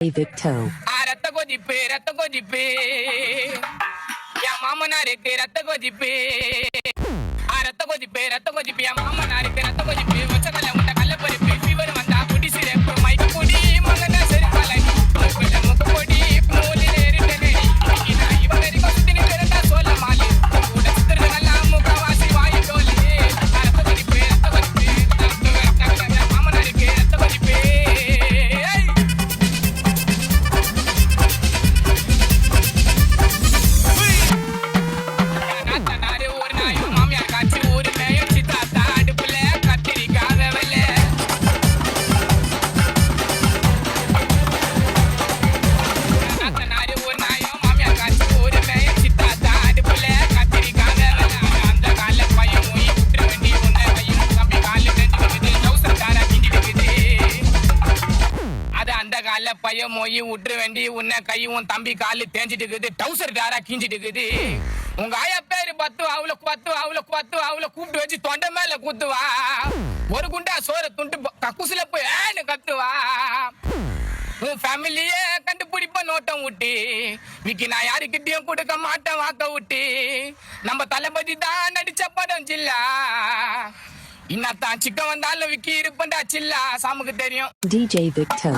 Victo. ரத்த கொதிப்பு என் மாமனாருக்கு ரத்த கொதிப்பு என் மாமனாருக்கு ரத்த கொதிப்பு ஒச்சக்கல்ல முட்டை கள்ளப்பருப்பு ஃபீவர் வந்தா குடி சிறப்பு மைக்கு பொடி மகன செருப்பாலை முக்கு பொடி மூலில எரிட்டனடி இவன் வரைக்கும் சுத்தினி பேரண்டா சொல்ல மாலி கூட சுத்துறது நல்லா முக்கவாசி வாயு டோலி ரத்த கொதிப்பு மாமனாருக்கு ரத்த கொதிப்பு பைய மொய் விட்டுற வேண்டி உன்னை கையும் தம்பி காலு தேஞ்சிட்டு இருக்குது டவுசர் டாரா கிஞ்சிட்டு இருக்குது உங்க ஆயா பேரு பத்து அவளை கூப்பிட்டு வச்சு தொண்டை மேல குத்துவா ஒரு குண்டா சோற துண்டு கக்குசுல போய் ஏன்னு கத்துவா உன் ஃபேமிலியே கண்டுபிடிப்ப நோட்டம் விட்டு விக்கி நான் யாருக்கிட்டையும் கொடுக்க மாட்டேன் வாக்க விட்டு நம்ம தளபதி தான் நடிச்ச படம் ஜில்லா இன்னத்தான் சிக்கன் வந்தாலும் விக்கி இருப்பண்டா சில்லா சாமுக்கு தெரியும் DJ Victo.